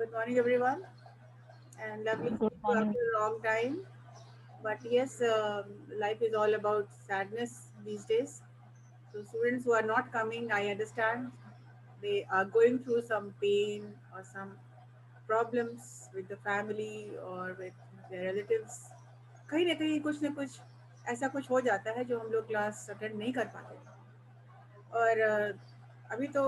Good morning, everyone, and lovely to Good see you morning. after a long time. But yes, life is all about sadness these days. So, students who are not coming, I understand they are going through some pain or some problems with the family or with their relatives. कहीं ना कुछ ऐसा कुछ हो जाता है जो हम लोग क्लास अटेंड नहीं कर पाते। और अभी तो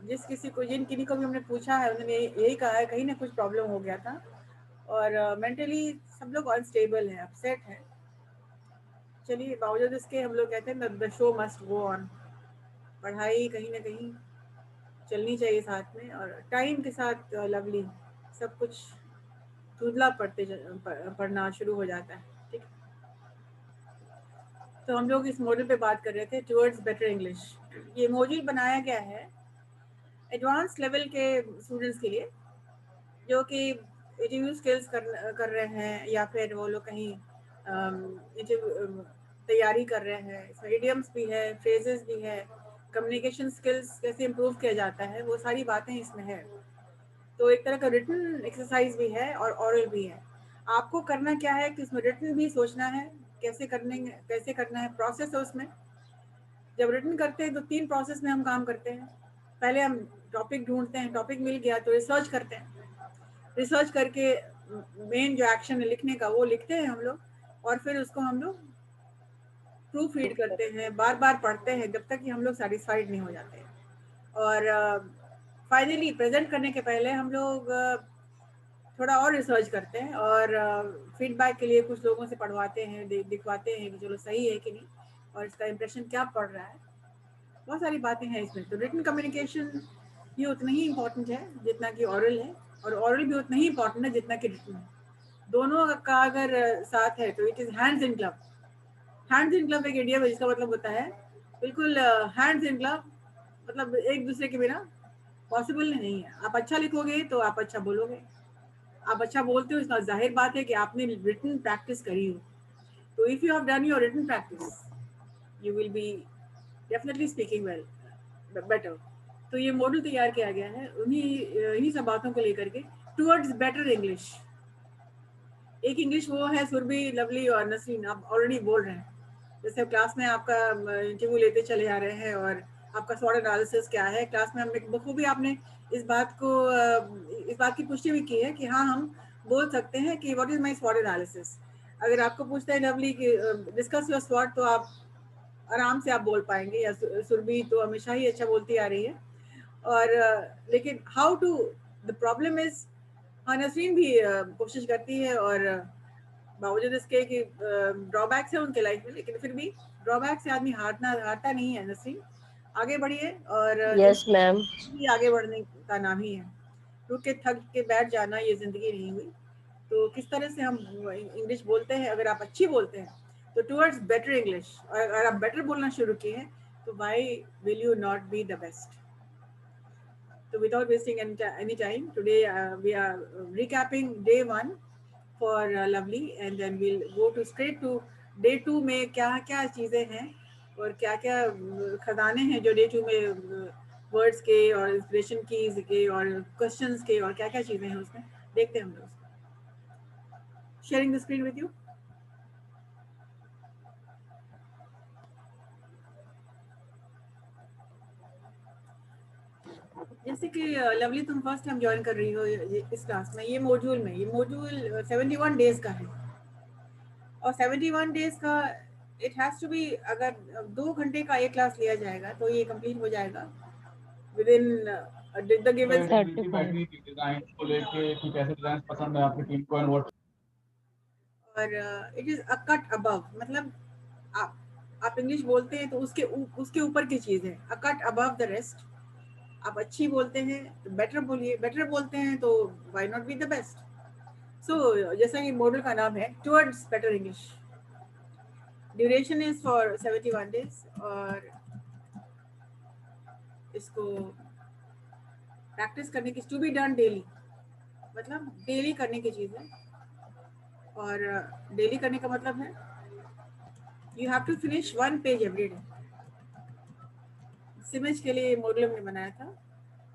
जिस किसी को जिन किन्हीं को भी हमने पूछा है उन्होंने यही कहा है कहीं ना कुछ प्रॉब्लम हो गया था और मेंटली सब लोग अनस्टेबल हैं, अपसेट हैं। चलिए बावजूद इसके हम लोग कहते हैं the show must go on. पढ़ाई कहीं ना कहीं चलनी चाहिए साथ में और टाइम के साथ लवली सब कुछ धुंधला पढ़ना शुरू हो जाता है। ठीक है, तो हम लोग इस मॉड्यूल पे बात कर रहे थे टुवर्ड्स बेटर इंग्लिश। ये मॉड्यूल बनाया गया है एडवांस लेवल के स्टूडेंट्स के लिए जो कि इंटरव्यू स्किल्स कर रहे हैं या फिर वो लोग कहीं तैयारी कर रहे हैं। इसमें इडियम्स भी है, फ्रेजेस भी है, कम्युनिकेशन स्किल्स कैसे इम्प्रूव किया जाता है वो सारी बातें इसमें है। तो एक तरह का रिटन एक्सरसाइज भी है और ऑरल भी है। आपको करना क्या है कि इसमें रिटन भी सोचना है कैसे करना है, प्रोसेस है उसमें। जब रिटन करते हैं तो 3 प्रोसेस में हम काम करते हैं। पहले हम टॉपिक ढूंढते हैं, टॉपिक मिल गया तो रिसर्च करते हैं, रिसर्च करके मेन जो एक्शन है लिखने का वो लिखते हैं हम लोग और फिर उसको हम लोग प्रूफ रीड करते हैं, बार बार पढ़ते हैं जब तक कि हम लोग सेटिस्फाइड नहीं हो जाते हैं। और फाइनली प्रेजेंट करने के पहले हम लोग थोड़ा और रिसर्च करते हैं और फीडबैक के लिए कुछ लोगों से पढ़वाते हैं, दिखवाते हैं कि चलो सही है कि नहीं और इसका इम्प्रेशन क्या पड़ रहा है। बहुत सारी बातें हैं इसमें। तो रिटन कम्युनिकेशन ये उतना ही इम्पोर्टेंट है जितना कि ऑरल है और ऑरल भी उतना ही इम्पोर्टेंट है जितना कि रिटन है। दोनों का अगर साथ है तो it is hands in glove. Hands in glove एक इडियम है जिसका मतलब होता है बिल्कुल हैंड्स इन ग्लव, मतलब एक दूसरे के बिना पॉसिबल नहीं है। आप अच्छा लिखोगे तो आप अच्छा बोलोगे, आप अच्छा बोलते हो इसका जाहिर बात है कि आपने रिटन प्रैक्टिस करी हो। तो if you have done your written practice you will be definitely speaking well better. तो ये मॉडल तैयार किया गया है इन्हीं सब बातों को लेकर के टुवर्ड्स बेटर इंग्लिश। एक इंग्लिश वो है सुरभि, लवली और नसरीन आप ऑलरेडी बोल रहे हैं। जैसे क्लास में आपका इंटरव्यू लेते चले आ रहे हैं और आपका स्वॉट एनालिसिस क्या है, क्लास में हमने बखूबी आपने इस बात की पुष्टि भी की है कि हाँ हम बोल सकते हैं कि व्हाट इज माय स्वॉट एनालिसिस। अगर आपको पूछता है लवली कि डिस्कस योर स्वॉट तो आप आराम से आप बोल पाएंगे, या सुरभि तो हमेशा ही अच्छा बोलती आ रही है। और लेकिन how to, the problem is, हाँ नसरीन भी कोशिश करती है और बावजूद इसके कि ड्रॉबैक्स है उनके लाइफ में, लेकिन फिर भी ड्रॉबैक से आदमी हारता नहीं है। नसरीन आगे बढ़िए और Yes, ma'am. जिंदगी आगे बढ़ने का नाम ही है। रुक के थक के बैठ जाना ये जिंदगी नहीं हुई। तो किस तरह से हम इंग्लिश बोलते हैं, अगर आप अच्छी बोलते हैं तो टुवर्ड्स बेटर इंग्लिश, और अगर आप बेटर बोलना शुरू किए हैं तो why will you not be the best. So without wasting any time, today we are recapping day one for Lovely, and then we'll go to straight to day two में क्या क्या चीज़ें हैं और क्या क्या खजाने हैं जो day two में वर्ड्स के और इंस्पिरेशन कीज के और क्वेश्चंस के और क्या क्या चीज़ें हैं उसमें देखते हैं हम लोग। Sharing the screen with you. जैसे कि लवली तुम फर्स्ट टाइम ज्वाइन कर रही हो इस क्लास में, ये मॉड्यूल 71 डेज का है और 71 डेज का इट हैज़ टू बी, अगर 2 घंटे का एक क्लास लिया जाएगा तो ये कंप्लीट हो जाएगा with in the given. 35. Design को लेके कि कैसे डिजाइन पसंद है आपकी टीम को एंड व्हाट। और it is a cut above, मतलब आप इंग्लिश बोलते हैं तो उसके ऊपर की चीज़ है, अ कट अबव द रेस्ट। आप अच्छी बोलते हैं तो बेटर बोलिए, बेटर बोलते हैं तो why not be the best. So जैसा कि मॉडल का नाम है towards better English, duration is for 71 days और इसको प्रैक्टिस करने की, टू बी डन डेली, मतलब डेली करने की चीज़ है। और डेली करने का मतलब है you have to finish 1 page every day. सिमेज के लिए मॉडल हमने बनाया था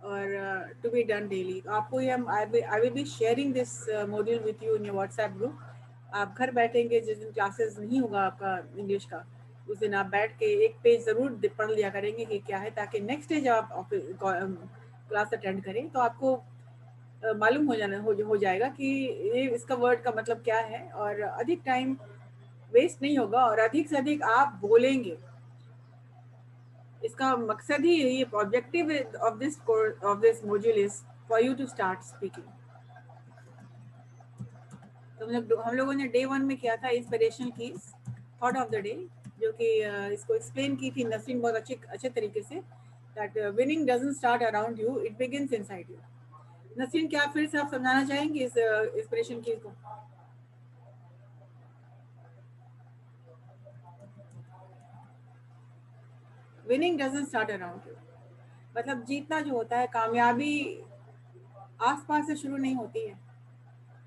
और टू बी डन डेली। आपको ये हम I will be sharing this module with you in your WhatsApp group. आप घर बैठेंगे, जिस दिन क्लासेस नहीं होगा आपका इंग्लिश का, उस दिन आप बैठ के एक पेज ज़रूर पढ़ लिया करेंगे कि क्या है, ताकि नेक्स्ट डे जब आप क्लास अटेंड करें तो आपको मालूम हो जाएगा कि ये इसका वर्ड का मतलब क्या है, और अधिक टाइम वेस्ट नहीं होगा और अधिक से अधिक आप बोलेंगे। इसका मकसद ही ये objective of this module is for you to start speaking. तो हम लोगों ने डे 1 में किया था inspirational keys, thought of the day, जो कि इसको एक्सप्लेन की थी नसरीन बहुत अच्छे तरीके से, that winning doesn't start around you, it begins inside you. Nasreen, क्या फिर से आप समझाना चाहेंगे इस इंस्पिरेशन कीज को? Winning doesn't start around you मतलब जीतना जो होता है, कामयाबी आसपास से शुरू नहीं होती है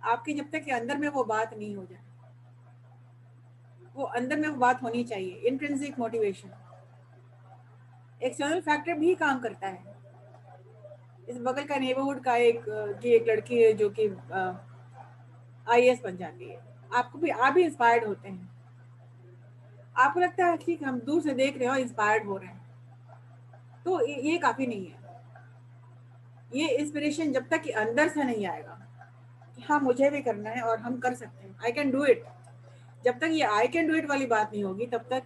आपके, जब तक कि अंदर में वो बात नहीं हो जाए। वो अंदर में वो बात होनी चाहिए, इंट्रिंसिक मोटिवेशन। एक्सटर्नल फैक्टर भी काम करता है। इस बगल का नेबरहुड का एक लड़की है जो कि IAS बन जाती है, आप भी इंस्पायर्ड होते हैं। आपको लगता है ठीक हम दूर से देख रहे हो, इंस्पायर्ड हो रहे हैं, तो ये काफी नहीं है। ये इंस्पिरेशन जब तक कि अंदर से नहीं आएगा कि हाँ मुझे भी करना है और हम कर सकते हैं, आई कैन डू इट, जब तक ये आई कैन डू इट वाली बात नहीं होगी तब तक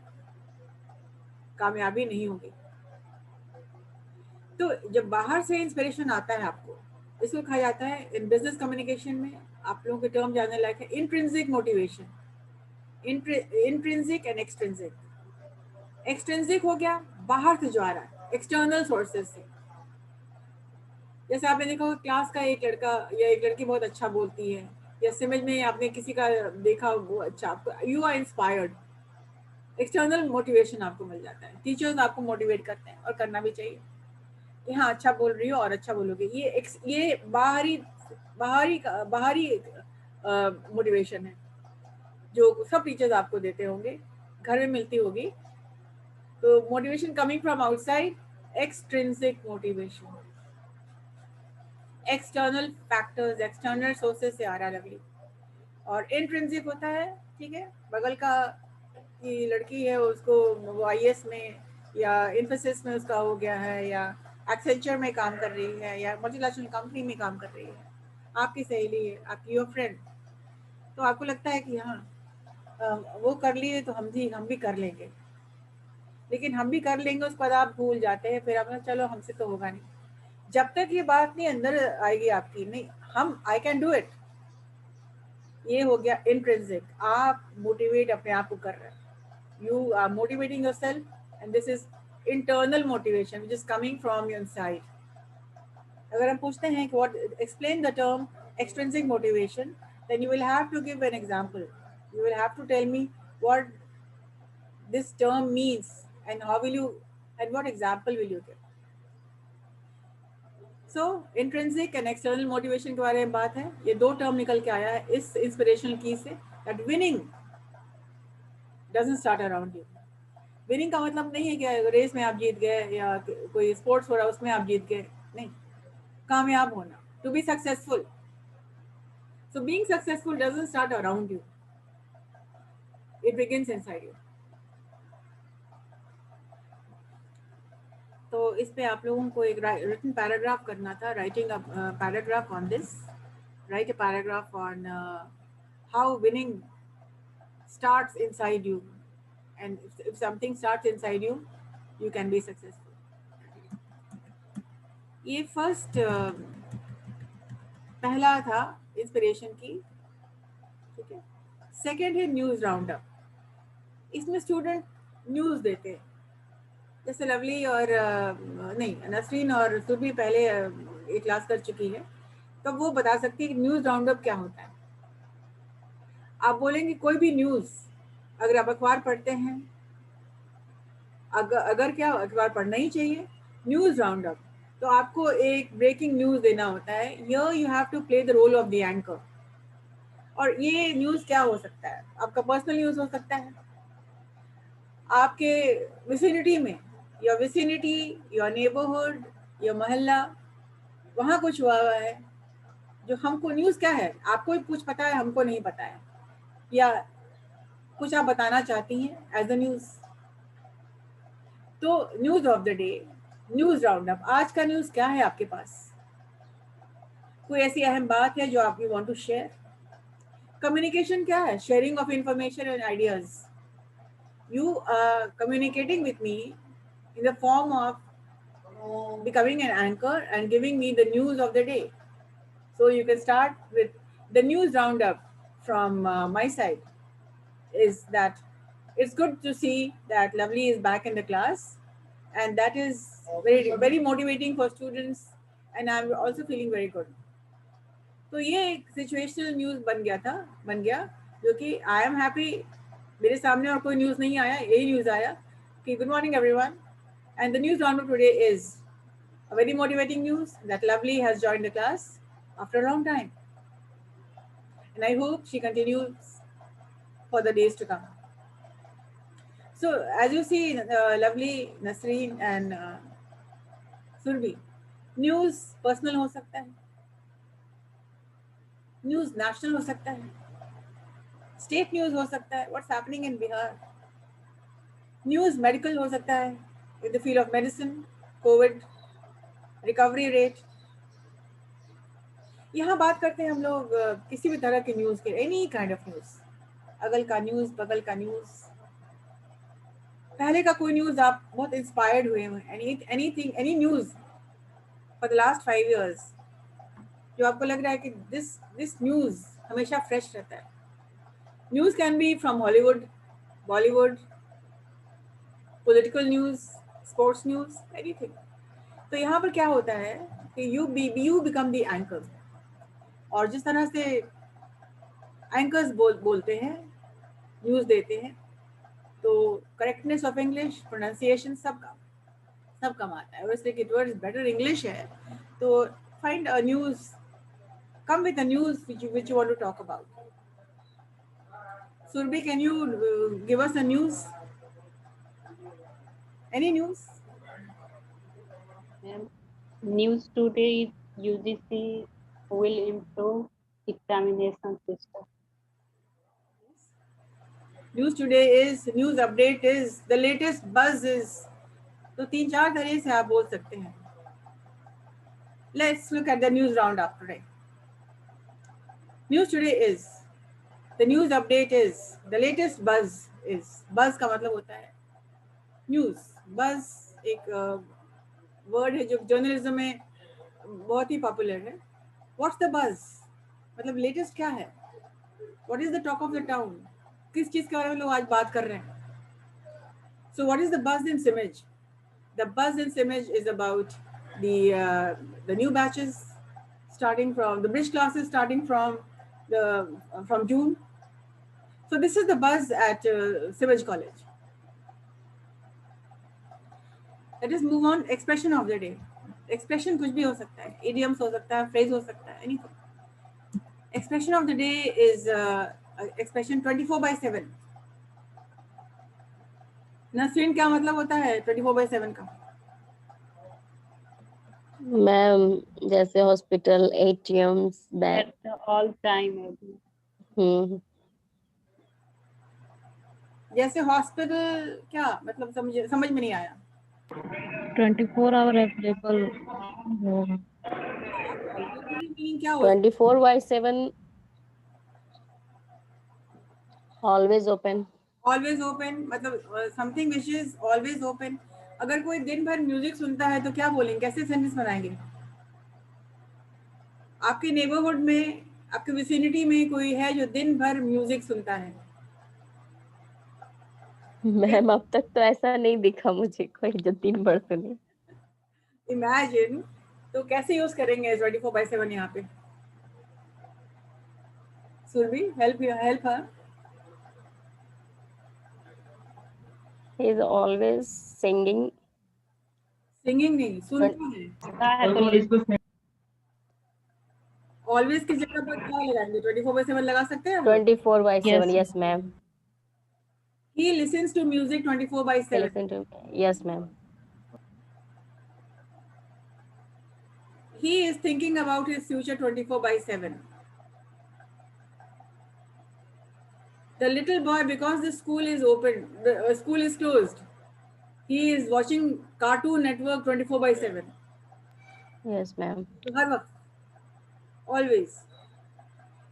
कामयाबी नहीं होगी। तो जब बाहर से इंस्पिरेशन आता है आपको, इसको कहा जाता है इन बिजनेस कम्युनिकेशन में, आप लोगों के टर्म जानने लायक है, intrinsic motivation. Intrinsic and extrinsic. Extrinsic हो गया बाहर से जो आ रहा है, एक्सटर्नल सोर्सेज से। जैसे आपने देखा क्लास का एक लड़का या एक लड़की बहुत अच्छा बोलती है, या समझ में आपने किसी का देखा वो अच्छा, you are inspired, external motivation आपको मिल जाता है। टीचर्स आपको मोटिवेट करते हैं और करना भी चाहिए कि हाँ अच्छा बोल रही हो और अच्छा बोलोगे। ये बाहरी बाहरी बाहरी मोटिवेशन है जो सब टीचर्स आपको देते होंगे, घर में मिलती होगी। तो motivation coming from outside, extrinsic motivation, external factors, external sources से आ रहा है। और इंट्रिंसिक होता है, ठीक है, बगल का की लड़की है, उसको वो IAS में या इन्फोसिस में उसका हो गया है, या एक्सेंचर में काम कर रही है, या मल्टीनेशनल कंपनी में काम कर रही है, आपकी सहेली है, आपकी योर फ्रेंड। तो आपको लगता है कि हाँ वो कर लिए तो हम भी कर लेंगे, लेकिन हम भी कर लेंगे उसके बाद आप भूल जाते हैं, फिर आप चलो हमसे तो होगा नहीं। जब तक ये बात नहीं अंदर आएगी आपकी, नहीं हम आई कैन डू इट, ये हो गया इंट्रिंसिक, आप मोटिवेट अपने आप को कर रहे हैं, you are motivating yourself, and this is internal motivation which is coming from your inside. अगर हम पूछते हैं कि what explain the term extrinsic motivation, then you will have to give an example. You will have to tell me what this term means and how will you and what example will you give. So intrinsic and external motivation के बारे में बात है। ये दो term निकल के आया है इस इंस्पिरेशनल की से, that winning doesn't start around you. Winning का मतलब नहीं है कि रेस में आप जीत गए या कोई स्पोर्ट्स हो रहा है उसमें आप जीत गए, नहीं, कामयाब होना, to be successful. So being successful doesn't start around you, it begins inside you. तो इस पे आप लोगों को एक रिटन पैराग्राफ करना था, writing a paragraph on this, right a paragraph on how winning starts inside you, and if something starts inside you, you can be successful. ये फर्स्ट पहला था इंस्पिरेशन की, ठीक है। सेकेंड है न्यूज राउंड अप। इसमें स्टूडेंट न्यूज देते हैं, जैसे लवली और नहीं नसरीन और सुरभि पहले एक क्लास कर चुकी है, तो वो बता सकती है कि न्यूज राउंड अप क्या होता है। आप बोलेंगे कोई भी न्यूज, अगर आप अखबार पढ़ते हैं, अगर क्या अखबार पढ़ना ही चाहिए, न्यूज राउंड अप, तो आपको एक ब्रेकिंग न्यूज देना होता है। Here you have to play the role of the anchor. और ये न्यूज क्या हो सकता है, आपका पर्सनल न्यूज हो सकता है, आपके विसिनिटी में, your vicinity, your neighbourhood, your मोहल्ला, वहाँ कुछ हुआ हुआ है जो हमको, न्यूज़ क्या है, आपको ही कुछ पता है, हमको नहीं पता है, या कुछ आप बताना चाहती हैं एज अ न्यूज़। तो news of the day, news round up, आज का न्यूज़ क्या है आपके पास? कोई ऐसी अहम बात है जो आप you want to share? Communication क्या है? Sharing of information and ideas. You are communicating with me in the form of becoming an anchor and giving me the news of the day. So you can start with the news roundup from my side. Is that it's good to see that Lovely is back in the class, and that is very motivating for students, and I'm also feeling very good. तो ये एक situational news बन गया जो कि I am happy, मेरे सामने और कोई न्यूज़ नहीं आया, यही न्यूज़ आया कि good morning everyone, and the news round today is a very motivating news that Lovely has joined the class after a long time, and I hope she continues for the days to come. So as you see, Lovely, Nasreen and Surbi, news personal हो सकता है, news national हो सकता है, state news हो सकता है, what's happening in Bihar, news medical हो सकता है, in the field of medicine, Covid, recovery rate. यहाँ बात करते हैं हम लोग किसी भी तरह के न्यूज़ के, एनी काइंड ऑफ न्यूज़, अगल का न्यूज़, बगल का न्यूज़, पहले का कोई न्यूज़ आप बहुत इंस्पायर्ड हुए हैं, anything, any news for the last 5 years जो आपको लग रहा है कि दिस न्यूज़ हमेशा फ्रेश रहता है। News can be from Hollywood, Bollywood, political news, sports news, anything. तो यहाँ पर क्या होता है कि यू बिकम द एंकर, और जिस तरह से एंकर्स बोलते हैं, न्यूज़ देते हैं, तो करेक्टनेस ऑफ इंग्लिश, प्रोनाउंसिएशन सब कम आता है। वैसे कि टुवर्ड्स बेटर इंग्लिश है, तो find a news, come with a news which you want to talk about. Surbi, can you give us a news? Any news? News today is UGC will improve examination system. News today is, news update is, the latest buzz is. तो 3-4 तरह से आप बोल सकते हैं. Let's look at the news roundup today. News today is, the news update is, the latest buzz is. Buzz का मतलब होता है न्यूज़. Buzz एक वर्ड है जो जर्नलिज्म में बहुत ही पॉपुलर है. What's the buzz? मतलब लेटेस्ट क्या है? What is the talk of the town? किस चीज़ के बारे में लोग आज बात कर रहे हैं? So what is the buzz in Simaj? The buzz in Simaj is about the new batches starting from the bridge classes starting from June. So this is the buzz at Simaj College. Let us move on. Expression of the day. Expression कुछ भी हो सकता है. Idioms हो सकता है, phrase हो सकता है, anything. Expression of the day is expression 24/7. Nasreen, क्या मतलब होता है 24/7 का? मैम जैसे hospital, ATMs, bank, At all time. जैसे हॉस्पिटल क्या मतलब, समझ में नहीं आया. 24 आवर अवेलेबल हो, मीनिंग क्या होता है? 24/7 ऑलवेज ओपन. ऑलवेज ओपन मतलब something which is always open. अगर कोई दिन भर म्यूजिक सुनता है तो क्या बोलेंगे, कैसे सेंटेंस बनाएंगे? आपके नेबरहुड में, आपके विसिनिटी में कोई है जो दिन भर म्यूजिक सुनता है? मैम अब तक तो ऐसा नहीं दिखा मुझे कोई जो दिन भर सुने. इमेजिन. तो कैसे यूज करेंगे 24/7 यहाँ पे? Surabhi, help her. He is always singing. Singing नहीं, सुनता है. ऑलवेज की जगह पर क्या लगाएंगे? 24/7 लगा सकते हैं हम? 24/7. Yes ma'am. He listens to music 24/7. Listen to. Yes ma'am. He is thinking about his future 24/7. The little boy, because the school is open, the school is closed, he is watching Cartoon Network 24/7. Yes, ma'am. तो हर वक्त, always.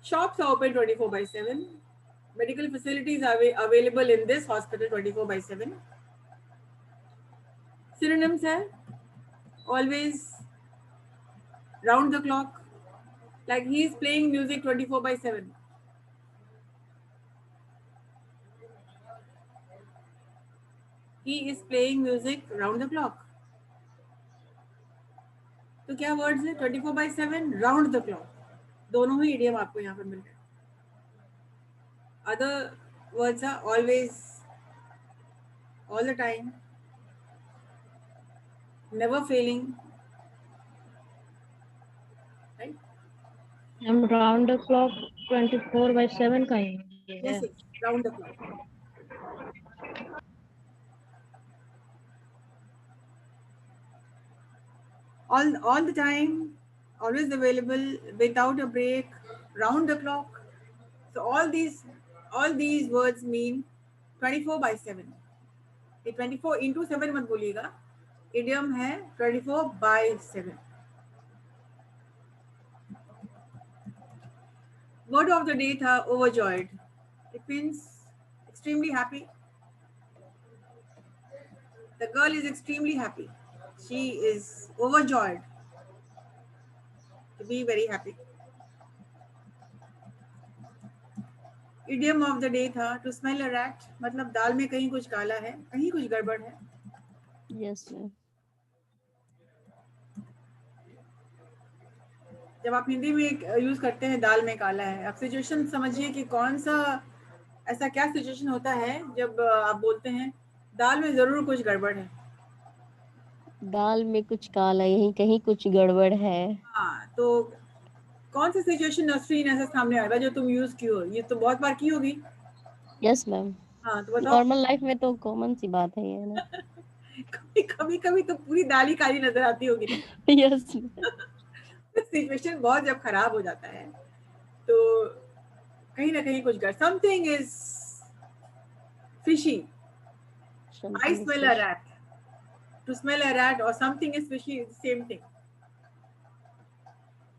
Shops are open 24/7. Medical facilities are available in this hospital 24/7. Synonyms है always, round the clock, like he is playing music 24/7. He is playing music round the clock. तो क्या words है? 24/7, round the clock, दोनों ही idiom आपको यहाँ पर मिल रहे हैं. Other words are always, all the time, never failing, right? हम राउंड द क्लॉक 24/7 का ही है. Yes, round the clock. all the time, always available, without a break, round the clock. So all these words mean 24/7. ये 24/7 मत बोलिएगा, idiom है 24/7. Word of the day था overjoyed. It means extremely happy. The girl is extremely happy. She is overjoyed, to be very happy. Idiom of the day था to smell a rat. मतलब दाल में कहीं कुछ काला है, कहीं कुछ गड़बड़ है. Yes, ma'am. जब आप हिंदी में यूज करते हैं दाल में काला है, आप सिचुएशन समझिए कि कौन सा, ऐसा क्या सिचुएशन होता है जब आप बोलते हैं दाल में जरूर कुछ गड़बड़ है. दाल में कुछ काला, यहीं कहीं कुछ गड़बड़ है. हाँ, तो कौन सा सिचुएशन नसरीन ऐसा सामने आएगा जो तुम यूज की हो? ये तो बहुत बार की होगी. Yes ma'am. हाँ, तो बताओ. नॉर्मल लाइफ में तो कॉमन सी बात है ये ना. कभी तो पूरी दाल ही काली नजर आती होगी. यस. सिचुएशन बहुत जब खराब हो जाता है तो कहीं ना कहीं कुछ something is fishy. I smell a rat. To smell a rat or something is fishy is the same thing.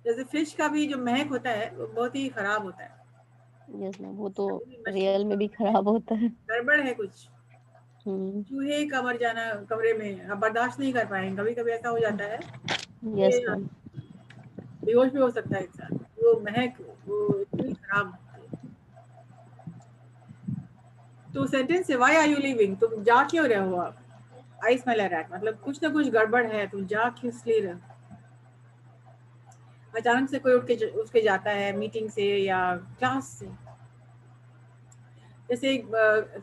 जैसे फिश का भी जो महक होता है वो बहुत ही खराब होता है. यस मैम, वो तो रियल में भी खराब होता है. गड़बड़ है कुछ. चूहे का मर जाना कमरे में हम बर्दाश्त नहीं कर पाएंगे. कभी कभी ऐसा हो जाता है. Yes ma'am. बेहोश भी हो सकता है इंसान. वो महक वो इतनी खराब. तो सेंटेंस है व्हाई आर यू लीविंग? तुम जा क्यों रहे हो आप? आई स्मेल अ रैट, मतलब कुछ ना कुछ गड़बड़ है, तुम जा क्यों इसलिए रहे? अचानक से कोई उठ के जाता है मीटिंग से या क्लास से. जैसे एक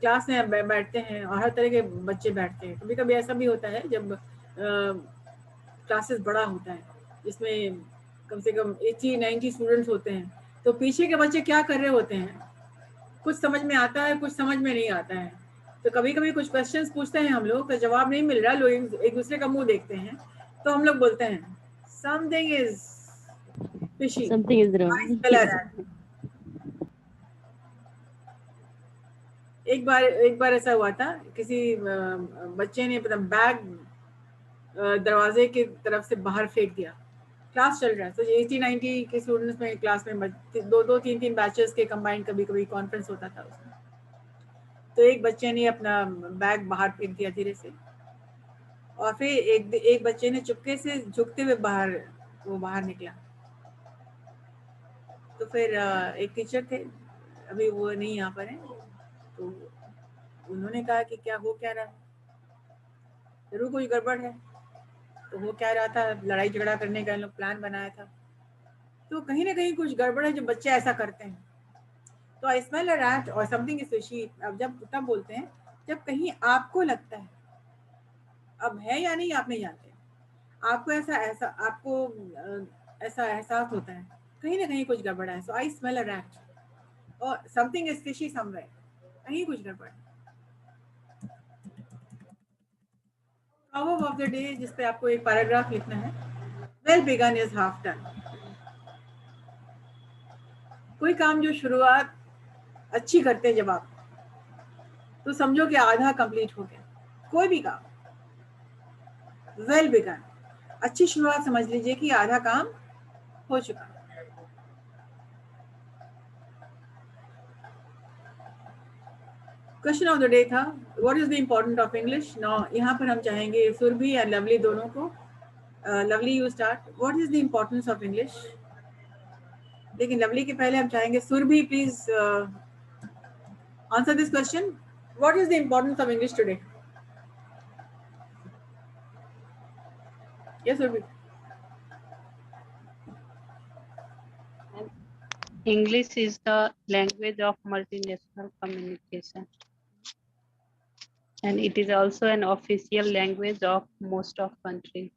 क्लास में बैठते हैं और हर तरह के बच्चे बैठते हैं. कभी कभी ऐसा भी होता है जब क्लासेस बड़ा होता है जिसमें कम से कम 80-90 स्टूडेंट्स होते हैं, तो पीछे के बच्चे क्या कर रहे होते हैं, कुछ समझ में आता है, कुछ समझ में नहीं आता है. तो कभी कभी कुछ क्वेश्चंस पूछते हैं हम लोग, तो जवाब नहीं मिल रहा, लोग एक दूसरे का मुंह देखते हैं, तो हम लोग बोलते हैं something is fishy, something is wrong. एक बार ऐसा हुआ था, किसी बच्चे ने अपना बैग दरवाजे की तरफ से बाहर फेंक दिया. क्लास चल रहा है, तो 80-90 के स्टूडेंट्स में क्लास में 2-3 बैचेस के कंबाइंड कभी कभी कॉन्फ्रेंस होता था उसमें. तो एक बच्चे ने अपना बैग बाहर फेंक दिया धीरे से, और फिर एक बच्चे ने चुपके से झुकते हुए बाहर निकला. तो फिर एक टीचर थे, अभी वो नहीं यहाँ पर है, तो उन्होंने कहा कि क्या हो क्या रहा है, जरूर कोई गड़बड़ है. तो वो क्या रहा था, लड़ाई झगड़ा करने का इन लोग प्लान बनाया था. तो कहीं ना कहीं कुछ गड़बड़ है जब बच्चे ऐसा करते हैं. तो आई स्मेल अ रैट और समथिंग इज फिशी अब तब बोलते हैं जब कहीं आपको लगता है, अब है या नहीं आप नहीं जानते, आपको ऐसा एहसास होता है कहीं ना कहीं कुछ गड़बड़ है. सो आई स्मेल अ रैट और समथिंग इज फिशी समवेयर, कहीं कुछ गड़बड़ है. प्रॉवर्ब ऑफ द डे, जिस पे आपको एक पैराग्राफ लिखना है. Well begun is half done. कोई काम जो शुरुआत अच्छी करते हैं जब आप, तो समझो कि आधा कंप्लीट हो गया. कोई भी काम, वेल बिगन, अच्छी शुरुआत समझ लीजिए कि आधा काम हो चुका. क्वेश्चन ऑफ द डे था what is the important of English. Now यहाँ पर हम चाहेंगे सुरभि एंड लवली दोनों को. Lovely you start. What is the importance of English. लेकिन लवली के पहले हम चाहेंगे Surabhi please answer this question. What is the importance of English today. Yes Surabhi. English is the language of multinational communication, and it is also an official language of most of countries.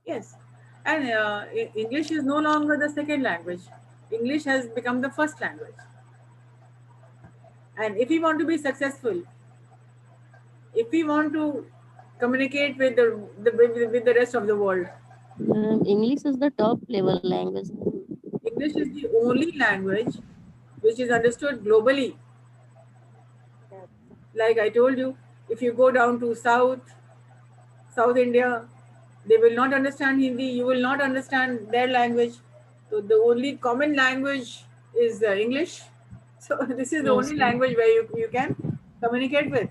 Yes, and English is no longer the second language. English has become the first language. And if we want to be successful, if we want to communicate with the rest of the world, English is the top level language. English is the only language which is understood globally. Like I told you, if you go down to South India, they will not understand Hindi. You will not understand their language. So the only common language is English. So this is the Yes, only ma'am. language where you can communicate with.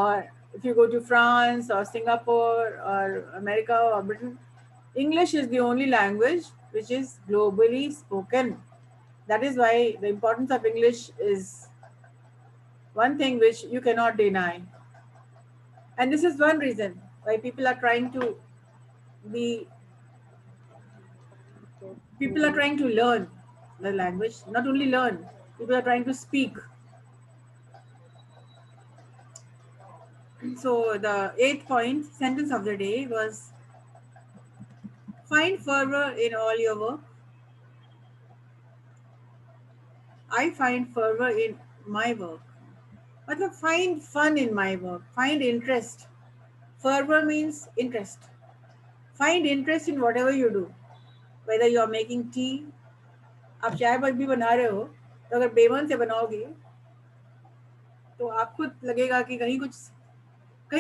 Or if you go to France or Singapore or America or Britain, English is the only language which is globally spoken. That is why the importance of English is one thing which you cannot deny. And this is one reason why people are trying to learn the language. Not only learn, people are trying to speak. So the 8th point sentence of the day was find fervor in all your work. I find fervor in my work. Matlab find fun in my work. Find interest. Fervor means interest. Find interest in whatever you do. Whether you are making tea, आप चाय भी बना रहे हो, तो अगर बेमन से बनाओगे तो आपको लगेगा कि कहीं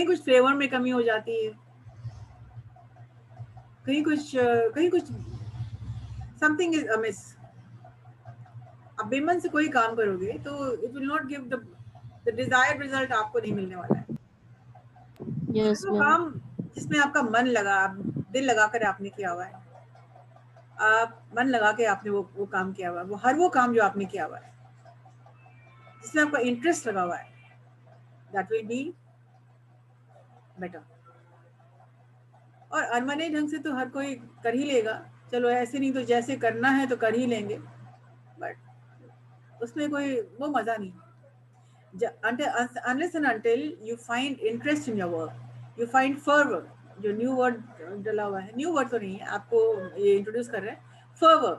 कुछ फ्लेवर में कमी हो जाती है, कहीं कुछ समथिंग इज अमिस. आप बेमन से कोई काम करोगे तो it will not give the desired result. आपको नहीं मिलने वाला है. Yes, तो ma'am. काम जिसमें आपका मन लगा, आप दिल लगाकर आपने किया हुआ है, आप मन लगा के आपने वो काम किया हुआ है, वो काम जो आपने किया हुआ है जिसमें आपका इंटरेस्ट लगा हुआ है, दैट विल बी बेटर. और अनमने ढंग से तो हर कोई कर ही लेगा, चलो ऐसे नहीं तो जैसे करना है तो कर ही लेंगे, बट उसमें कोई वो मजा नहीं. Unless and until you find interest in your work, you find fervor. जो न्यू वर्ड डला हुआ है, न्यू वर्ड तो नहीं है, आपको ये इंट्रोड्यूस कर रहे हैं. fervor.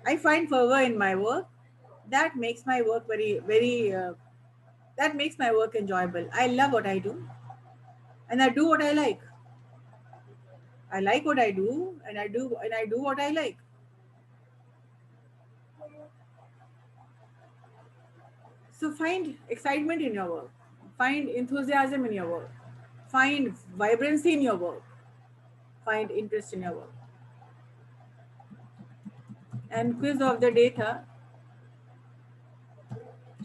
I find fervor in my work. That makes my work that makes my work enjoyable. I love what I do, and I do what I like. I like what I do, and I do what I like. So find excitement in your work. Find enthusiasm in your work. Find vibrancy in your work. Find interest in your work. And quiz of the day था,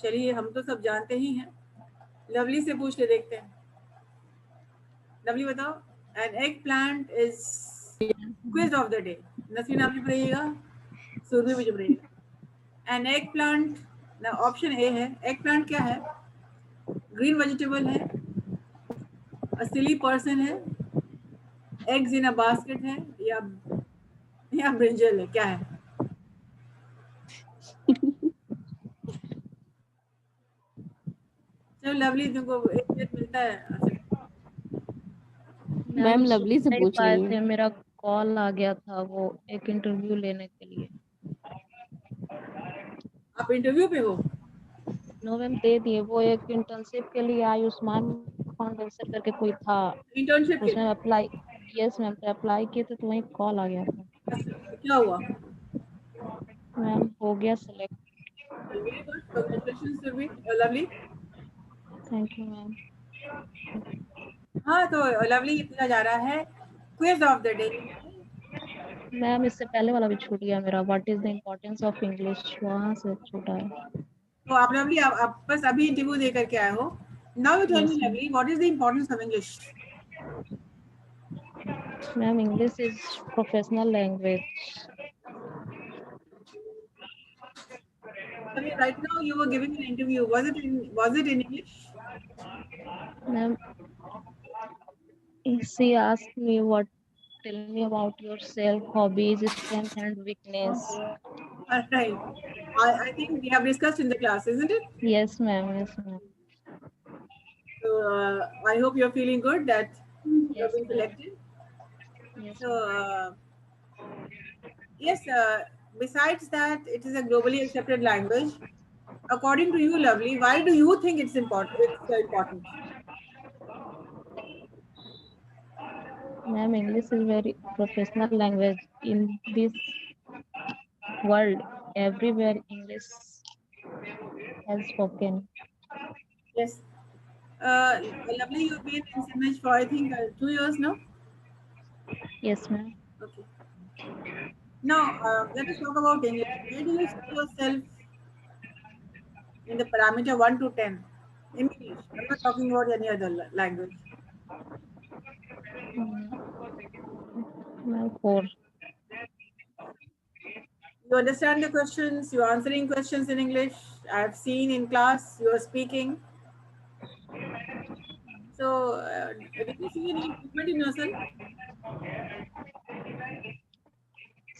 चलिए हम तो सब जानते ही हैं, lovely से पूछ के देखते हैं. लवली बताओ. An eggplant is quiz of the day. Nasreen आप चुप रहिएगा, सुरभि भी चुप रहिएगा. An eggplant, ना ऑप्शन ए है. eggplant क्या है? ग्रीन वेजिटेबल है, a silly person है, eggs in a basket है, या ब्रिंजल है, क्या है? चलो लवली तुमको 1 मिनट मिलता है. मैम लवली से नहीं पूछ पाए रही थे, हैं. मेरा कॉल आ गया था वो एक इंटरव्यू लेने के लिए. आप इंटरव्यू पे हो? नो मैम दे दिए, वो एक इंटर्नशिप के लिए आयुष्मान फाउंडेशन करके कोई था, इंटर्नशिप के उसमें लिए? अप्लाई, यस मैम अप्लाई किए थे तो वहीं कॉल आ गया था अच्छा, क्या हुआ? मैम, हो गया सिलेक्ट। Very good, congratulations to be Lovely. Thank you ma'am. हाँ, तो लवली ये पूछा जा रहा है quiz of the day. Ma'am इससे पहले वाला भी छूट गया मेरा, what is the importance of English, वहाँ से छूटा है। तो आप लवली आप बस अभी इंटरव्यू दे करके आए हो। Now you tell Yes, me Lovely, what is the importance of English? Ma'am English is professional language. Right now you were giving an interview. Was it in English? Ma'am she asked me what, tell me about yourself, hobbies, strength and weakness. All right. I think we have discussed in the class, isn't it? Yes ma'am, yes ma'am. So I hope you're feeling good that you have Yes been ma'am. selected. Yes So ma'am. yes, besides that, it is a globally accepted language. According to you, Lovely, why do you think it's important? It's important. Ma'am, English is very professional language in this world. Everywhere English has spoken. Yes. Lovely, you've been in Simage for I think 2 years now. Yes ma'am. Okay. Now let us talk about English. Where do you see yourself in the parameter 1 to 10 in English? I'm not talking about any other language. Ma'am, 4. You understand the questions, you're answering questions in English. I've seen in class you're speaking. So, did you see any improvement in yourself?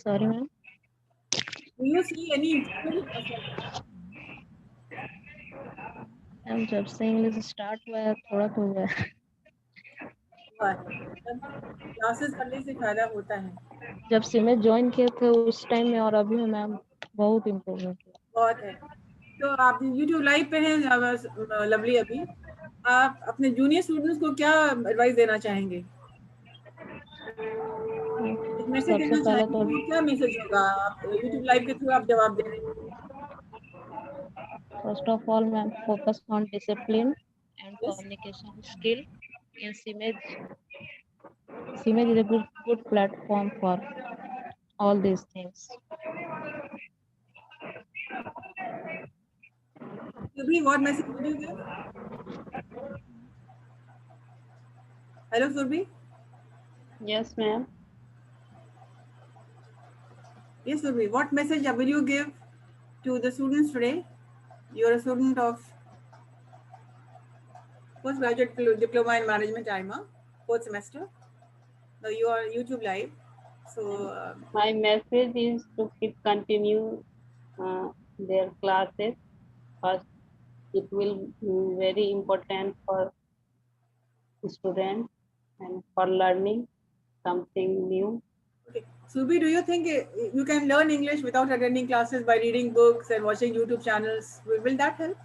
Sorry ma'am. Do you see any improvement in yourself? Ma'am जब से English start हुआ है थोड़ा तो हुआ है। Classes करने से फायदा होता है। जब से मैं ज्वाइन किए थे उस टाइम में और अभी में मैम बहुत इम्प्रूवमेंट हुआ। बहुत है। तो आप YouTube लाइव पे हैं लवली, अभी आप अपने जूनियर स्टूडेंट्स को क्या एडवाइस देना चाहेंगे? एक मैसेज सबसे देना पहले चाहेंगे, तो वो क्या मैसेज होगा? आप YouTube लाइव के थ्रू आप जवाब दे रहे हैं। First of all ma'am focus on discipline and Yes. Communication skill in सीमेज। सीमेज is a good platform for all these things. Surbhi, what message would you give? Hello, Surbhi. Yes, ma'am. Yes, Surbhi. What message will you give to the students today? You're a student of postgraduate diploma in management, IMA, 4th semester. Now you are YouTube live. So My message is to keep continue their classes. First, it will be very important for students and for learning something new. okay. Surbhi, do you think you can learn English without attending classes by reading books and watching YouTube channels? Will that help?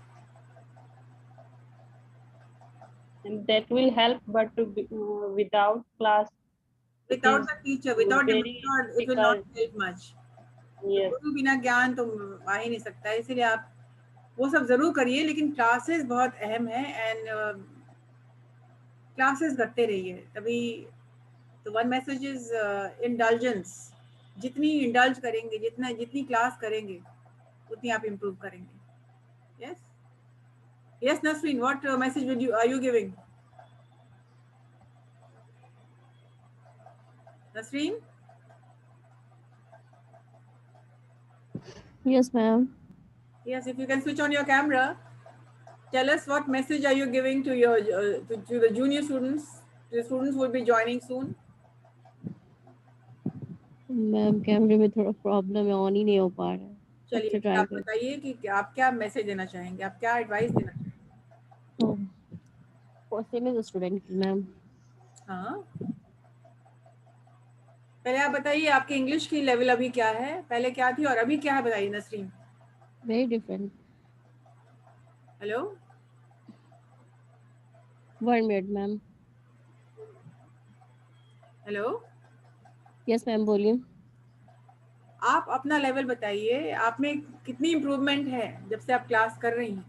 And that will help, but to be, without class, Without is the teacher, without the very mentor, it will not difficult. help much. Yes, गुरु बिना ज्ञान तो आ ही नहीं सकता है, इसलिए आप वो सब जरूर करिए, लेकिन क्लासेस बहुत अहम है एंड क्लासेस करते रहिए तभी। तो वन मैसेज इज इंडल्जेंस। जितनी इंडल्ज करेंगे, जितनी क्लास करेंगे, उतनी आप इम्प्रूव करेंगे। Yes yes Nasreen, what message are you giving? Nasreen? Yes, ma'am. Yes, if you can switch on your camera, tell us what message are you giving to your to the junior students, to the students who will be joining soon. Ma'am कैमरे में थोड़ा problem है, on ही नहीं हो पा रहा है। चलिए, अच्छा, फिर ट्राई आप कर। बताइए कि आप क्या मैसेज देना चाहेंगे, आप क्या एडवाइस देना चाहेंगे? फर्स्ट ईयर में स्टूडेंट की मैम। हाँ, पहले आप बताइए आपके इंग्लिश की लेवल अभी क्या है, पहले क्या थी और अभी क्या है, बताइए Nasreen. Very different. Hello 1 minute ma'am. Hello, yes ma'am बोलिए. आप अपना लेवल बताइए, आप में कितनी इम्प्रूवमेंट है जब से आप क्लास कर रही हैं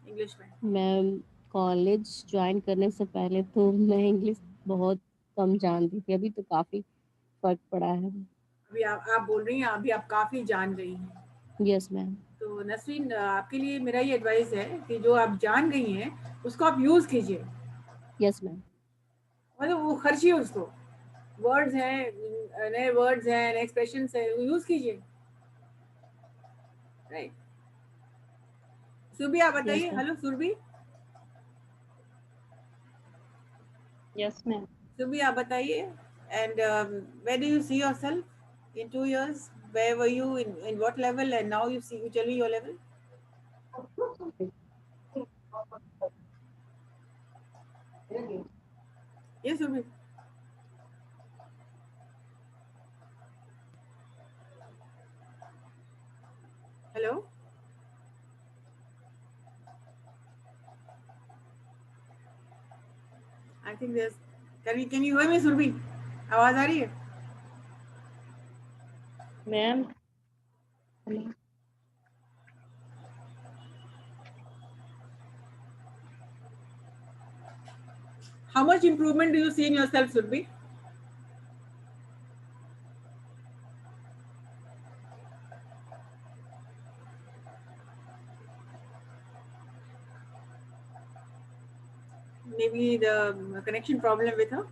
इंग्लिश में? मैम कॉलेज ज्वाइन करने से पहले तो मैं इंग्लिश बहुत कम जानती थी, अभी तो काफी फर्क पड़ा है. अभी आप बोल रही हैं अभी आप काफ़ी जान गई हैं. Yes ma'am. तो नसरीन, आपके लिए मेरा ये एडवाइस है कि जो आप जान गई हैं उसको आप यूज़ कीजिए. Yes ma'am. मतलब वो खर्चिए उसको. वर्ड्स हैं, नए वर्ड्स हैं, नए एक्सप्रेशंस हैं, वो यूज़ कीजिए. राइट. सुरभि, आप बताइए. ma'am. Hello Surabhi. Yes, ma'am. Surabhi, आप बताइए. And where do you see yourself in 2 years? Where were you in what level, and now you tell me your level? Yes, Surbhi. Hello. I think there's. Can you hear me, Surbhi? आवाज आ रही है? Ma'am. How much improvement do you see in yourself, Surbhi? Maybe the connection problem with her.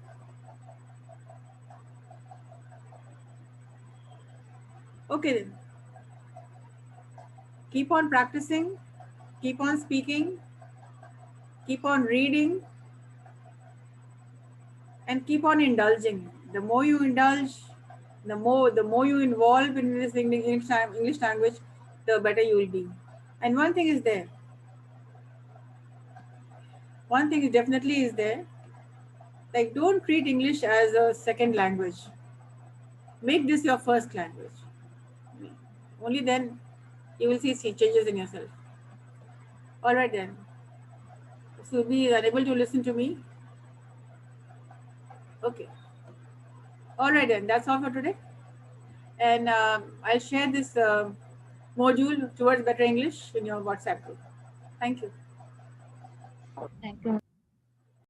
Okay then. Keep on practicing, keep on speaking, keep on reading, and keep on indulging. The more you indulge, the more you involve in this English language, the better you will be. And one thing is there. One thing is definitely is there. Like, don't treat English as a second language. Make this your first language. Only then you will see changes in yourself. All right then. Subi is unable to listen to me. Okay. All right then. That's all for today. And I'll share this module towards better English in your WhatsApp group. Thank you. Thank you.